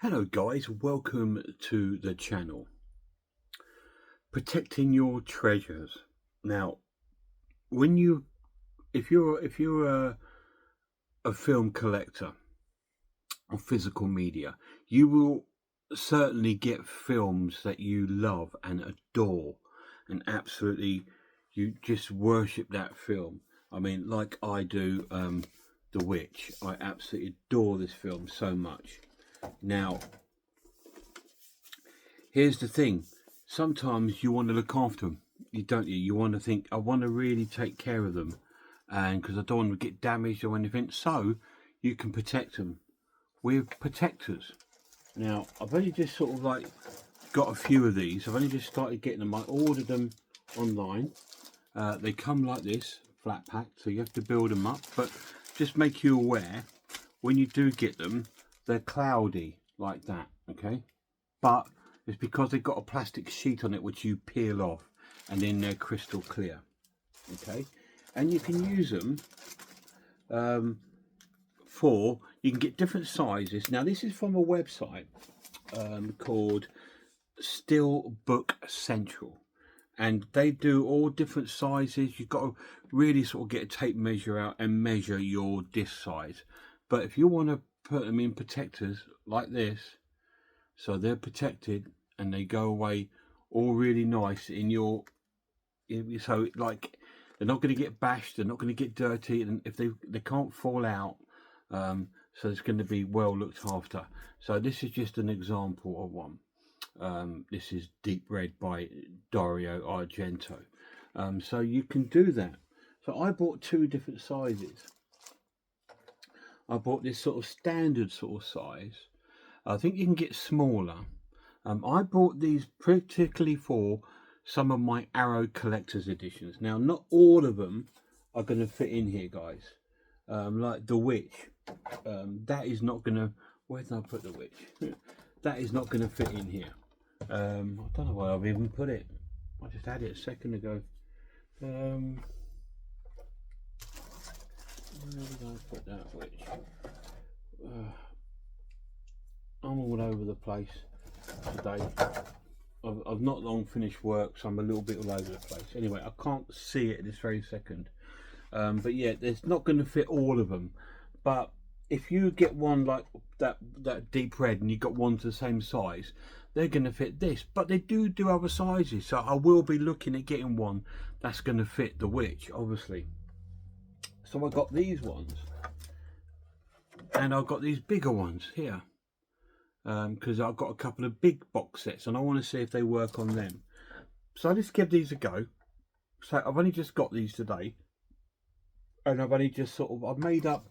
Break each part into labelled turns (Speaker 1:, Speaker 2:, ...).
Speaker 1: Hello guys, welcome to the channel. Protecting your treasures. Now, when you if you're a film collector of physical media, you will certainly get films that you love and adore and absolutely you just worship that film. I mean, like I do The Witch. I absolutely adore this film so much. Now, here's the thing. Sometimes you want to look after them. You don't you? You want to think, I want to really take care of them. And because I don't want to get damaged or anything. So you can protect them with protectors. Now, I've only just sort of like got a few of these. I've only just started getting them. I ordered them online. They come like this, flat packed. So you have to build them up. But just make you aware, when you do get them, they're cloudy like that. Okay. But it's because they've got a plastic sheet on it which you peel off, and then they're crystal clear. Okay, and you can use them for, you can get different sizes. Now this is from a website called Still Book Central, and they do all different sizes. You've got to really sort of get a tape measure out and measure your disc size. But if you want to put them in protectors like this, so they're protected and they go away all really nice in your, so like they're not going to get bashed, they're not going to get dirty, and if they can't fall out, so it's going to be well looked after. So this is just an example of one. This is Deep Red by Dario Argento. So you can do that. So I bought two different sizes. I bought this sort of standard sort of size. I think you can get smaller. I bought these particularly for some of my Arrow collector's editions. Now, not all of them are going to fit in here, guys. Like The Witch, that is not going to. Where did I put The Witch? That is not going to fit in here. I don't know where I've even put it. I just had it a second ago. Where did I put that Witch? I'm all over the place today. I've not long finished work, so I'm a little bit all over the place. Anyway, I can't see it this very second. But yeah, there's not going to fit all of them. But if you get one like that deep red, and you got one to the same size, they're going to fit this. But they do other sizes, so I will be looking at getting one that's going to fit The Witch, obviously. So I got these ones, and I've got these bigger ones here. Because I've got a couple of big box sets and I want to see if they work on them. So I just give these a go. So I've only just got these today, and I've only just I've made up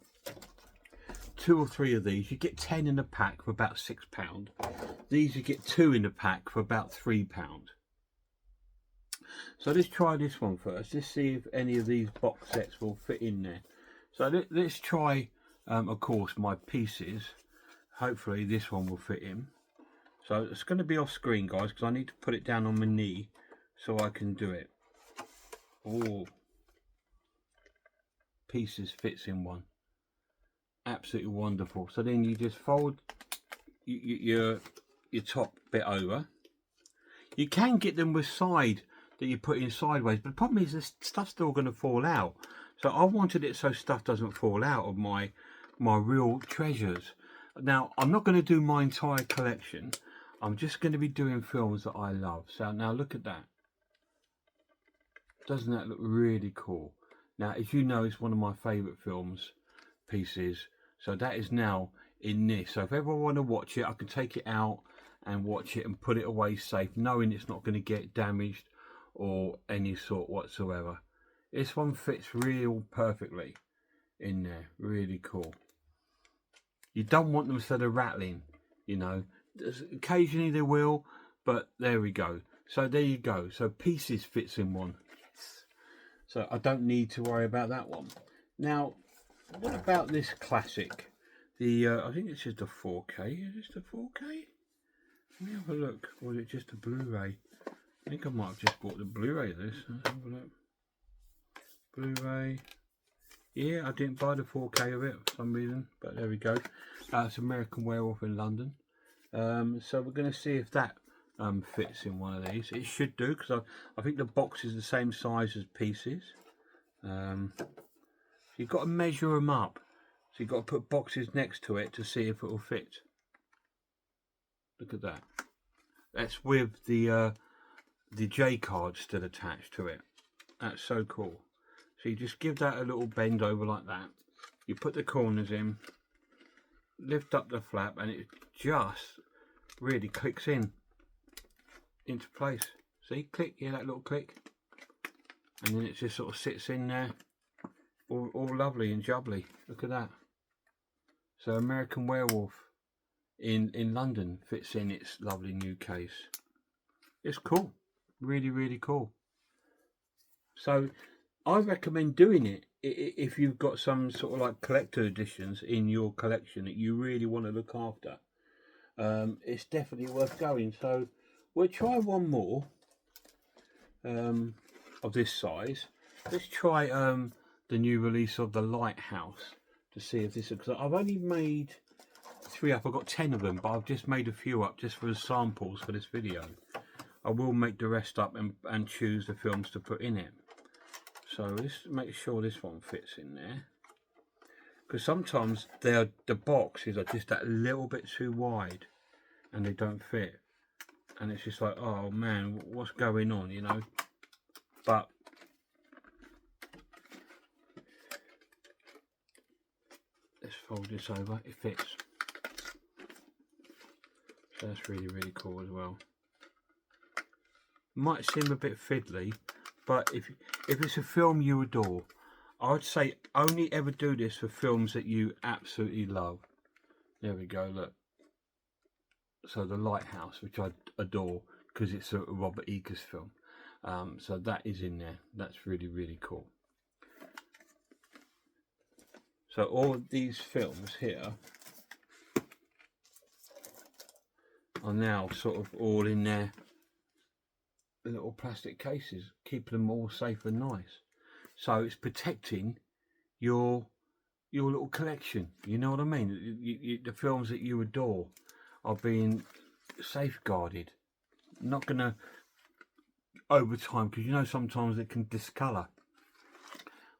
Speaker 1: 2 or 3 of these. You get 10 in a pack for about £6. These you get 2 in a pack for about £3. So let's try this one first. Let's see if any of these box sets will fit in there. So let's try, of course, my pieces. Hopefully this one will fit in. So it's going to be off screen, guys, because I need to put it down on my knee so I can do it. Oh, pieces fits in one. Absolutely wonderful. So then you just fold your top bit over. You can get them with side that you put in sideways, but the problem is this stuff's still going to fall out. So I wanted it so stuff doesn't fall out of my real treasures. Now, I'm not going to do my entire collection. I'm just going to be doing films that I love. So now look at that. Doesn't that look really cool? Now, as you know, it's one of my favourite films pieces. So that is now in this. So if ever I want to watch it, I can take it out and watch it and put it away safe, knowing it's not going to get damaged or any sort whatsoever. This one fits real perfectly in there. Really cool. You don't want them so they're rattling, you know. Occasionally they will, but there we go. So there you go. So pieces fits in one. So I don't need to worry about that one. Now, what about this classic? I think it's just a 4K. Is this a 4K? Let me have a look. Or is it just a Blu-ray? I think I might have just bought the Blu-ray of this. Let's have a look. Blu-ray. Yeah, I didn't buy the 4K of it for some reason, but there we go. It's American Werewolf in London. So we're going to see if that fits in one of these. It should do, because I think the box is the same size as pieces. So you've got to measure them up. So you've got to put boxes next to it to see if it will fit. Look at that. That's with the J card still attached to it. That's so cool. So you just give that a little bend over like that. You put the corners in, lift up the flap, and it just really clicks into place. See, click, yeah, that little click, and then it just sort of sits in there, all lovely and jubbly. Look at that. So American Werewolf in London fits in its lovely new case. It's cool, really, really cool. So I recommend doing it if you've got some sort of like collector editions in your collection that you really want to look after. It's definitely worth going. So we'll try one more of this size. Let's try the new release of the Lighthouse to see if this, because I've only made 3 up. I've got 10 of them, but I've just made a few up just for samples for this video. I will make the rest up and choose the films to put in it. So let's make sure this one fits in there, because sometimes the boxes are just that little bit too wide and they don't fit, and it's just like, oh man, what's going on, you know. But let's fold this over, it fits. So that's really, really cool as well. Might seem a bit fiddly, but if it's a film you adore, I would say only ever do this for films that you absolutely love. There we go, look. So the Lighthouse, which I adore because it's a Robert Eggers film. So that is in there. That's really, really cool. So all of these films here are now sort of all in their little plastic cases, keeping them all safe and nice. So it's protecting your little collection. You know what I mean? The films that you adore are being safeguarded. Not gonna over time, because you know sometimes it can discolour.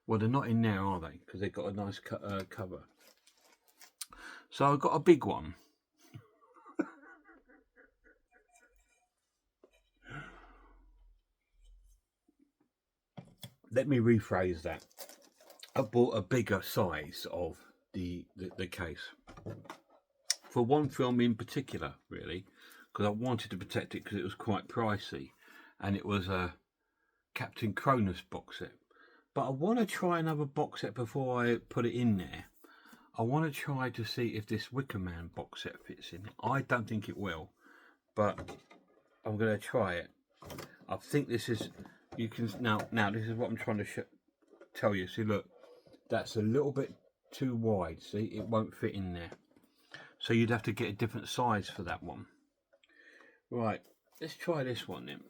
Speaker 1: Well, they're not in there, are they? Because they've got a nice cover. So I've got a big one. Let me rephrase that. I bought a bigger size of the case for one film in particular, really, because I wanted to protect it because it was quite pricey, and it was a Captain Cronus box set. But I want to try another box set before I put it in there. I want to try to see if this Wicker Man box set fits in. I don't think it will, but I'm going to try it. I think this is, you can, now this is what I'm trying to tell you. See, look, that's a little bit too wide. See, it won't fit in there. So you'd have to get a different size for that one. Right, let's try this one then.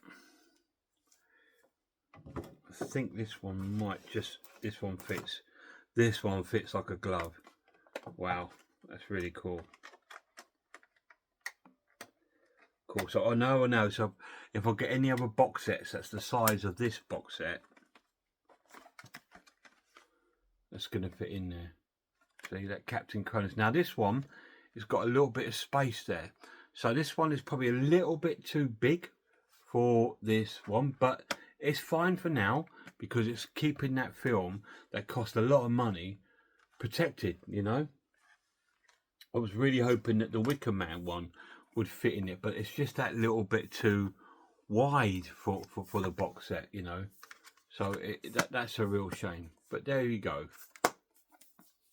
Speaker 1: I think this one might just, this one fits. This one fits like a glove. Wow, that's really cool. Cool, so I know, so if I get any other box sets that's the size of this box set, that's going to fit in there. See, that Captain Cronus. Now this one has got a little bit of space there. So this one is probably a little bit too big for this one, but it's fine for now because it's keeping that film that cost a lot of money protected, you know. I was really hoping that the Wicker Man one would fit in it, but it's just that little bit too wide for the box set, you know. So that's a real shame. But there you go.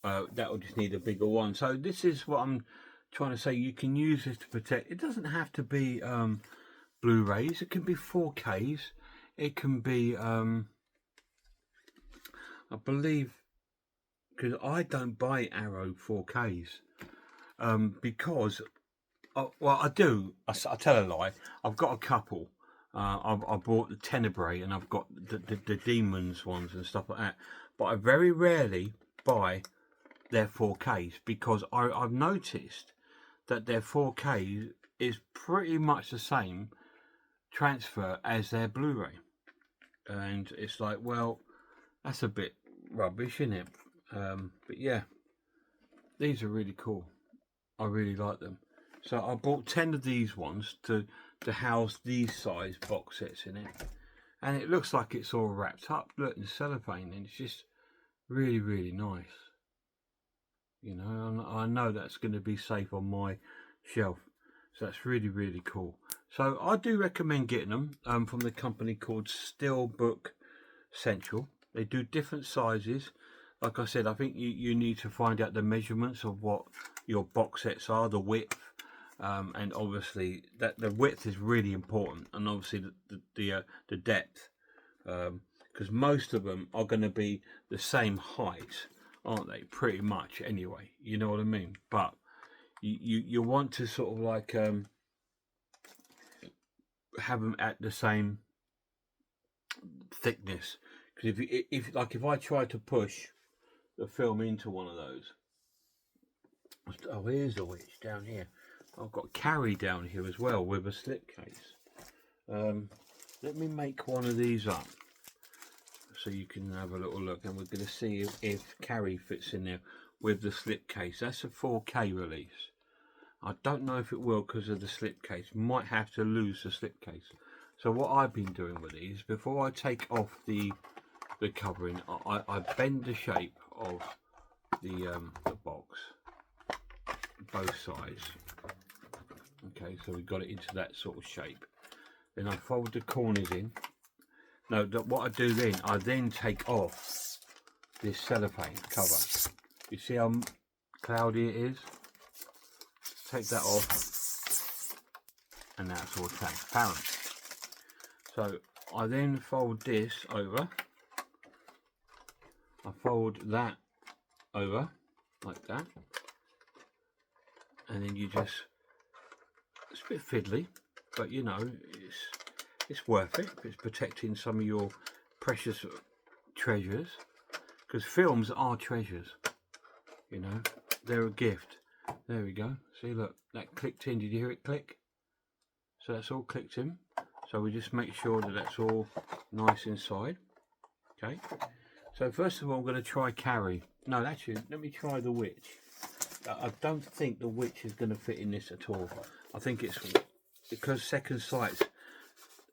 Speaker 1: That will just need a bigger one. So this is what I'm trying to say. You can use this to protect. It doesn't have to be Blu-rays. It can be 4Ks. It can be, I believe, because I don't buy Arrow 4Ks. Because, well, I do. I tell a lie. I've got a couple. I bought the Tenebrae and I've got the Demons ones and stuff like that. But I very rarely buy their 4Ks because I've noticed that their 4K is pretty much the same transfer as their Blu-ray. And it's like, well, that's a bit rubbish, isn't it? But yeah, these are really cool. I really like them. So I bought 10 of these ones to house these size box sets in it. And it looks like it's all wrapped up. Look, in cellophane, and it's just really, really nice. You know, I know that's going to be safe on my shelf. So that's really, really cool. So I do recommend getting them from the company called Steelbook Central. They do different sizes. Like I said, I think you need to find out the measurements of what your box sets are, the width, and obviously that the width is really important, and obviously the depth, because most of them are going to be the same height, aren't they? Pretty much, anyway. You know what I mean? But you want to sort of like have them at the same thickness, because if I try to push the film into one of those, oh, here's the witch down here. I've got Carrie down here as well with a slipcase. Let me make one of these up so you can have a little look, and we're going to see if Carrie fits in there with the slipcase. That's a 4K release. I don't know if it will because of the slipcase. Might have to lose the slipcase. So what I've been doing with these, before I take off the covering, I bend the shape of the box, both sides. Okay, so we've got it into that sort of shape. Then I fold the corners in. No, what I do then, I then take off this cellophane cover. You see how cloudy it is? Take that off, and that's all transparent. So I then fold this over. I fold that over like that, and then you just, it's a bit fiddly, but you know, it's worth it. It's protecting some of your precious treasures, because films are treasures, you know, they're a gift. There we go. See, look, that clicked in. Did you hear it click? So that's all clicked in. So we just make sure that that's all nice inside. Okay. So first of all, I'm going to try Carrie. No, actually, let me try the witch. I don't think the witch is going to fit in this at all. I think it's because Second Sights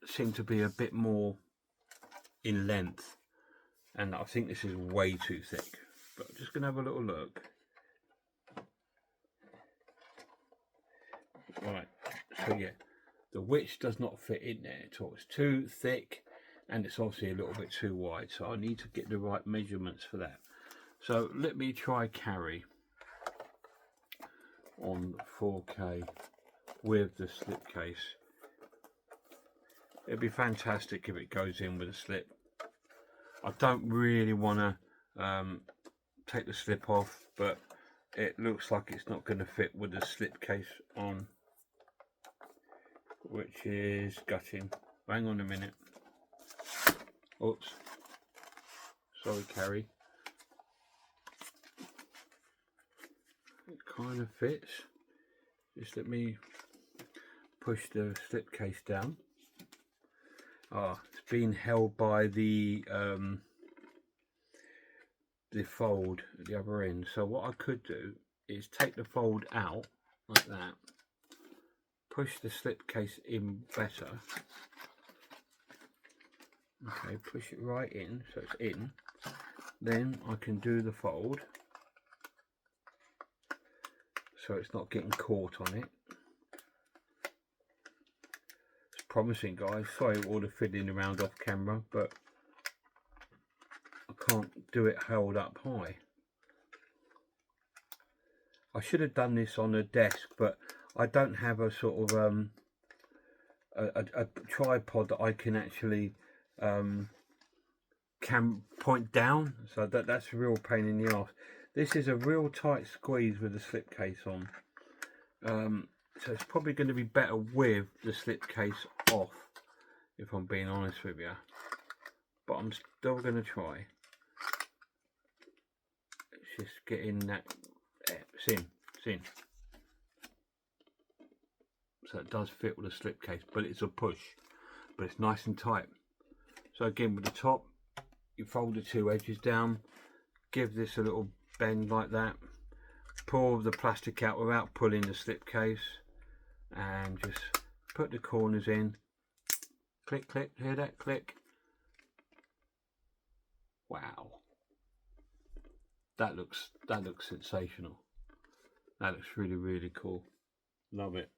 Speaker 1: seem to be a bit more in length, and I think this is way too thick. But I'm just going to have a little look. Right, so yeah, the witch does not fit in there at all. It's too thick, and it's obviously a little bit too wide, so I need to get the right measurements for that. So let me try Carrie on 4K with the slipcase. It'd be fantastic if it goes in with a slip. I don't really want to take the slip off, but it looks like it's not going to fit with the slipcase on, which is gutting. Hang on a minute. Oops. Sorry, Carrie. It kind of fits. Just let me push the slipcase down. Ah, it's being held by the fold at the other end. So what I could do is take the fold out like that, push the slipcase in better. Okay, push it right in so it's in. Then I can do the fold so it's not getting caught on it. It's promising, guys. Sorry all the fiddling around off camera, but I can't do it held up high. I should have done this on a desk, but I don't have a sort of a tripod that I can actually can point down, so that's a real pain in the arse. This is a real tight squeeze with the slipcase on, so it's probably going to be better with the slipcase off, if I'm being honest with you, but I'm still going to try. It's just getting that, it's in. so it does fit with a slipcase, but it's a push, but it's nice and tight. So again, with the top, you fold the two edges down, give this a little bend like that, pull the plastic out without pulling the slipcase, and just put the corners in. Click, click, hear that click? Wow, that looks sensational. That looks really, really cool. Love it.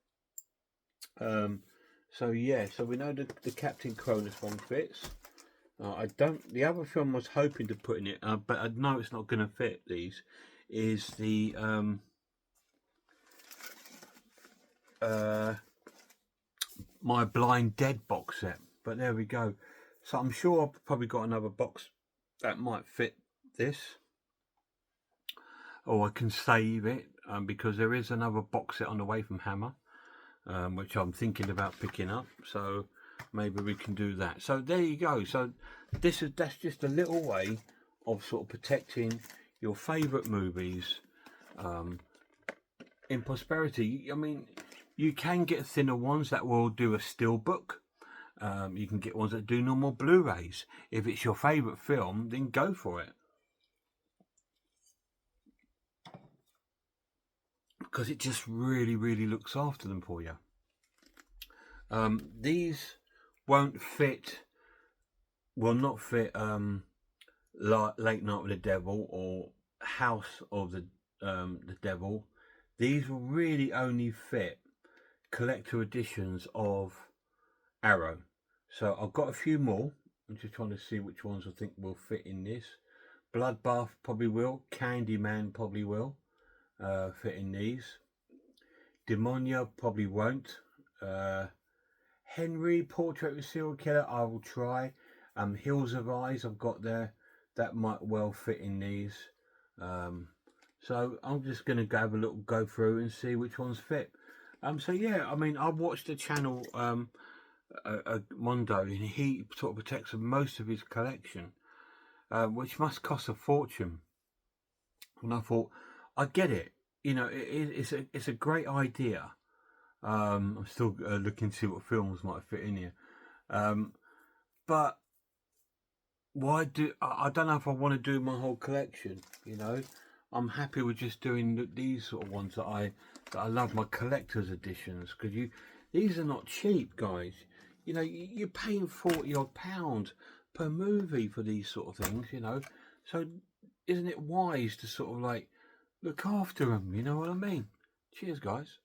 Speaker 1: So yeah, so we know the Captain Cronus one fits. I don't. The other film I was hoping to put in it, but I know it's not going to fit. These is the My Blind Dead box set. But there we go. So I'm sure I've probably got another box that might fit this, or I can save it because there is another box set on the way from Hammer, which I'm thinking about picking up. So maybe we can do that. So there you go. So that's just a little way of sort of protecting your favourite movies in prosperity. I mean, you can get thinner ones that will do a steelbook. You can get ones that do normal Blu-rays. If it's your favourite film, then go for it, because it just really, really looks after them for you. These won't fit, will not fit Late Night with the Devil or House of the Devil. These will really only fit collector editions of Arrow. So I've got a few more. I'm just trying to see which ones I think will fit in this. Bloodbath probably will. Candyman probably will fit in these. Demonia probably won't. Henry, Portrait of a Serial Killer, I will try. Hills of Eyes I've got there. That might well fit in these. So I'm just going to have a little go through and see which ones fit. So yeah, I mean, I watched the channel Mondo, and he sort of protects most of his collection, which must cost a fortune. And I thought, I get it. You know, it's a great idea. I'm still looking to see what films might fit in here. But why I don't know if I want to do my whole collection, you know. I'm happy with just doing these sort of ones that I love, my collector's editions, because these are not cheap, guys. You know, you're paying £40 odd per movie for these sort of things, you know. So isn't it wise to sort of like look after them, you know what I mean? Cheers, guys.